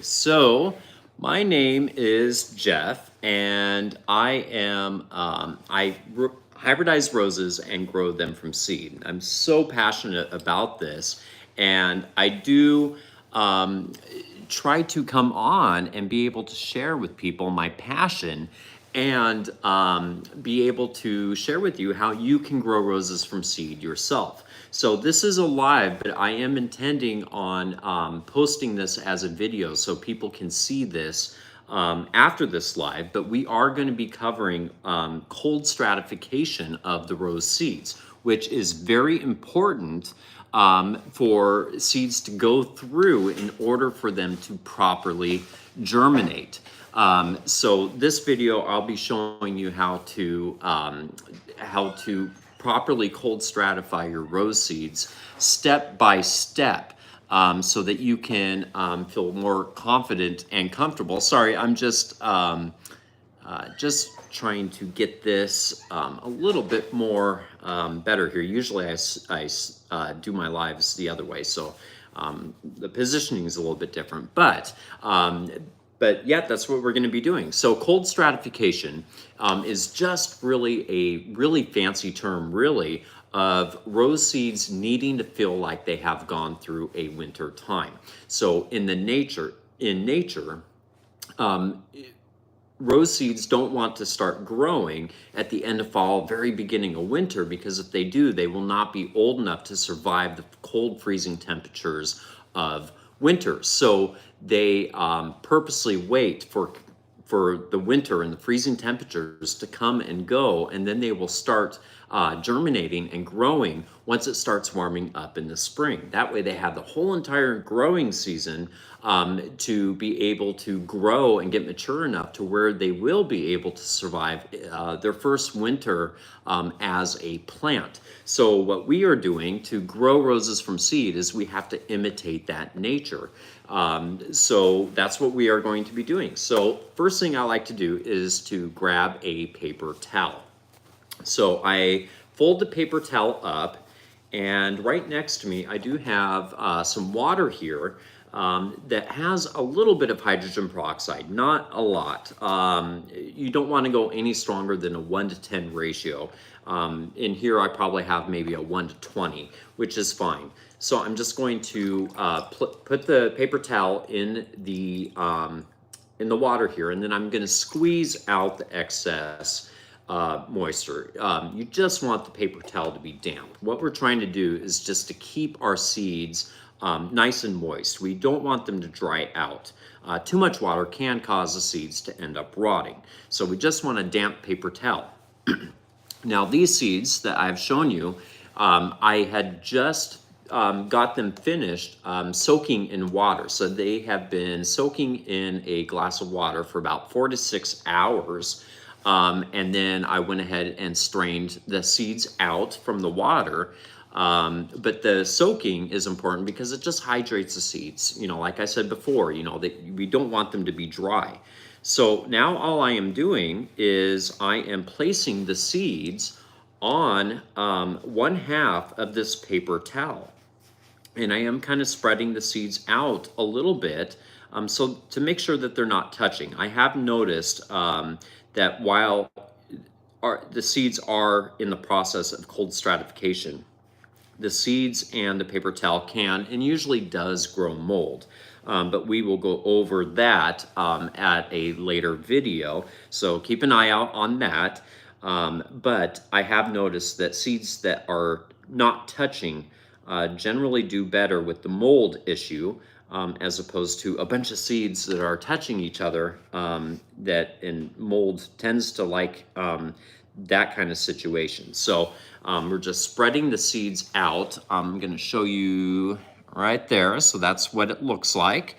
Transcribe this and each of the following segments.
So, my name is Jeff, and I hybridize roses and grow them from seed. I'm so passionate about this, and I do um, try to come on and be able to share with people my passion and be able to share with you how you can grow roses from seed yourself. So this is a live, but I am intending on posting this as a video so people can see this after this live. But we are going to be covering cold stratification of the rose seeds, which is very important for seeds to go through in order for them to properly germinate. So this video, I'll be showing you how to properly cold stratify your rose seeds step by step, so that you can feel more confident and comfortable. Sorry, I'm just trying to get this a little bit more better here. Usually I do my lives the other way, so the positioning is a little bit different. But yeah, that's what we're going to be doing. So cold stratification is just really a really fancy term, really, of rose seeds needing to feel like they have gone through a winter time. So in nature, um, rose seeds don't want to start growing at the end of fall, very beginning of winter, because if they do, they will not be old enough to survive the cold freezing temperatures of winter. So they purposely wait for the winter and the freezing temperatures to come and go, and then they will start germinating and growing once it starts warming up in the spring. That way they have the whole entire growing season to be able to grow and get mature enough to where they will be able to survive their first winter as a plant. So what we are doing to grow roses from seed is we have to imitate that nature. So that's what we are going to be doing. So first thing I like to do is to grab a paper towel. So I fold the paper towel up, and right next to me I do have some water here that has a little bit of hydrogen peroxide, not a lot. You don't want to go any stronger than a 1-to-10 ratio. In here I probably have maybe a 1-to-20, which is fine. So I'm just going to put the paper towel in the water here, and then I'm going to squeeze out the excess moisture. You just want the paper towel to be damp. What we're trying to do is just to keep our seeds nice and moist. We don't want them to dry out. Too much water can cause the seeds to end up rotting. So we just want a damp paper towel. Now these seeds that I've shown you, I had just got them finished soaking in water. So they have been soaking in a glass of water for about 4 to 6 hours. And then I went ahead and strained the seeds out from the water. But the soaking is important because it just hydrates the seeds. Like I said before, that we don't want them to be dry. So now all I am doing is I am placing the seeds on 1/2 of this paper towel. And I am kind of spreading the seeds out a little bit, so to make sure that they're not touching. I have noticed that while the seeds are in the process of cold stratification, the seeds and the paper towel can and usually does grow mold. But we will go over that at a later video. So keep an eye out on that. But I have noticed that seeds that are not touching generally do better with the mold issue, as opposed to a bunch of seeds that are touching each other, and mold tends to like that kind of situation. So we're just spreading the seeds out. I'm going to show you right there. So that's what it looks like.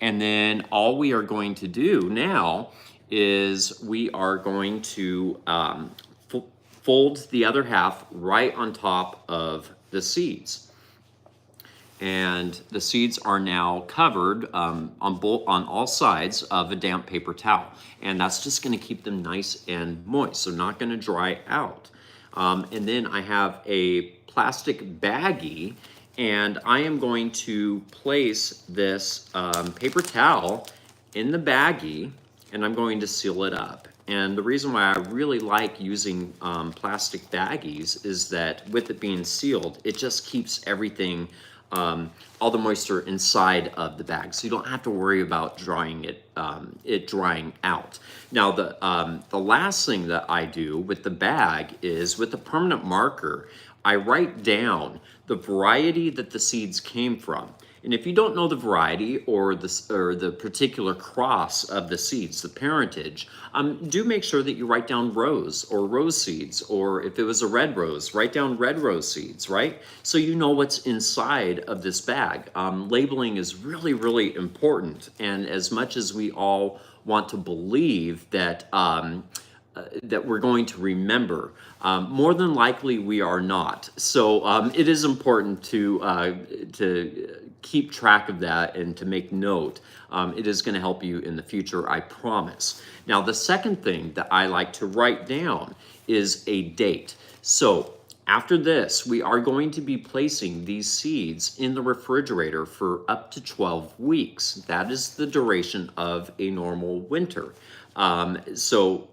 And then all we are going to do now is we are going to fold the other half right on top of the seeds. And the seeds are now covered on all sides of a damp paper towel. And that's just going to keep them nice and moist. So not going to dry out. And then I have a plastic baggie, And I am going to place this paper towel in the baggie, and I'm going to seal it up. And the reason why I really like using plastic baggies is that with it being sealed, it just keeps everything, all the moisture inside of the bag. So you don't have to worry about drying it drying out. Now the last thing that I do with the bag is with a permanent marker, I write down the variety that the seeds came from. And if you don't know the variety or the particular cross of the seeds, the parentage, do make sure that you write down rose or rose seeds, or if it was a red rose, write down red rose seeds, right? So you know what's inside of this bag. Labeling is really, really important. And as much as we all want to believe that that we're going to remember. More than likely, we are not. So it is important to keep track of that and to make note. It is going to help you in the future, I promise. Now, the second thing that I like to write down is a date. So after this, we are going to be placing these seeds in the refrigerator for up to 12 weeks. That is the duration of a normal winter. So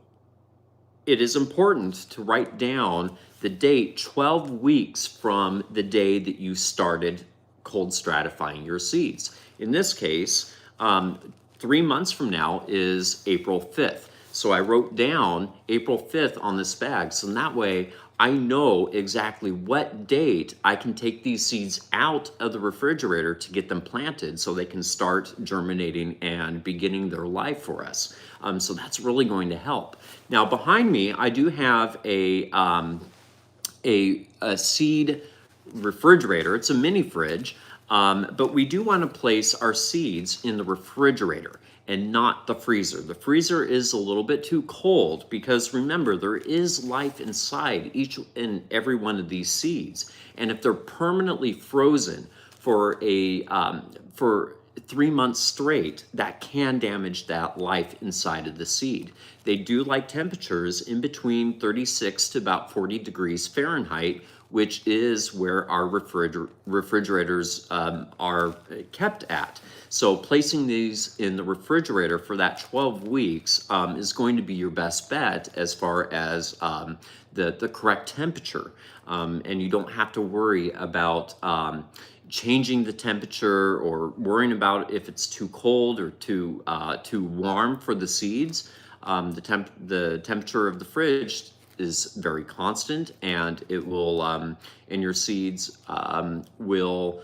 it is important to write down the date 12 weeks from the day that you started cold stratifying your seeds. In this case, 3 months from now is April 5th. So I wrote down April 5th on this bag. So that way I know exactly what date I can take these seeds out of the refrigerator to get them planted so they can start germinating and beginning their life for us. So that's really going to help. Now behind me, I do have a seed refrigerator. It's a mini fridge, but we do want to place our seeds in the refrigerator and not the freezer. The freezer is a little bit too cold because remember, there is life inside each and every one of these seeds. And if they're permanently frozen for for 3 months straight, that can damage that life inside of the seed. They do like temperatures in between 36 to about 40 degrees Fahrenheit, which is where our refrigerators are kept at. So placing these in the refrigerator for that 12 weeks is going to be your best bet as far as the correct temperature. And you don't have to worry about changing the temperature or worrying about if it's too cold or too warm for the seeds. The temperature of the fridge is very constant, and it will and your seeds will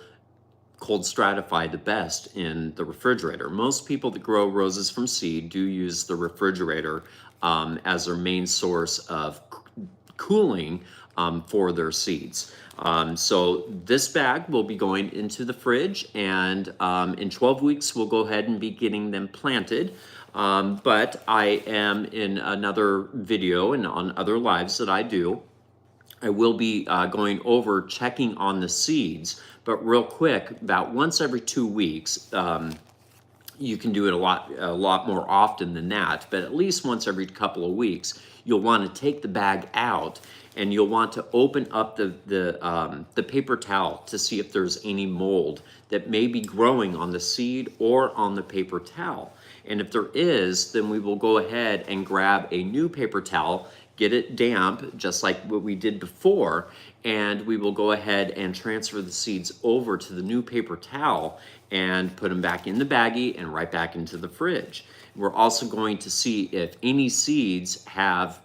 cold stratify the best in the refrigerator. Most people that grow roses from seed do use the refrigerator as their main source of cooling for their seeds. So this bag will be going into the fridge, and in 12 weeks we'll go ahead and be getting them planted. But I am in another video and on other lives that I do, I will be going over checking on the seeds, but real quick, about once every 2 weeks. You can do it a lot more often than that, but at least once every couple of weeks, you'll want to take the bag out and you'll want to open up the paper towel to see if there's any mold that may be growing on the seed or on the paper towel. And if there is, then we will go ahead and grab a new paper towel, get it damp, just like what we did before, and we will go ahead and transfer the seeds over to the new paper towel and put them back in the baggie and right back into the fridge. We're also going to see if any seeds have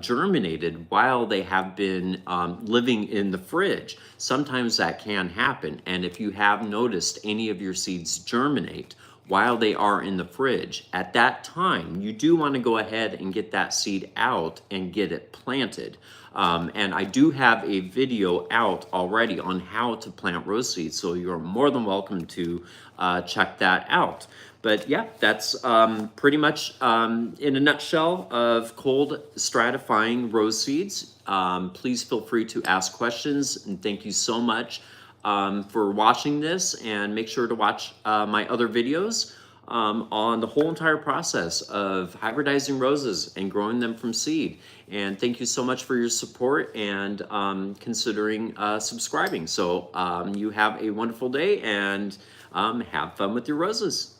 germinated while they have been living in the fridge. Sometimes that can happen, and if you have noticed any of your seeds germinate while they are in the fridge, at that time, you do want to go ahead and get that seed out and get it planted. And I do have a video out already on how to plant rose seeds, so you're more than welcome to check that out. But yeah, that's pretty much in a nutshell of cold stratifying rose seeds. Please feel free to ask questions, and thank you so much for watching this, and make sure to watch my other videos. on the whole entire process of hybridizing roses and growing them from seed. And thank you so much for your support and considering subscribing. So you have a wonderful day and have fun with your roses.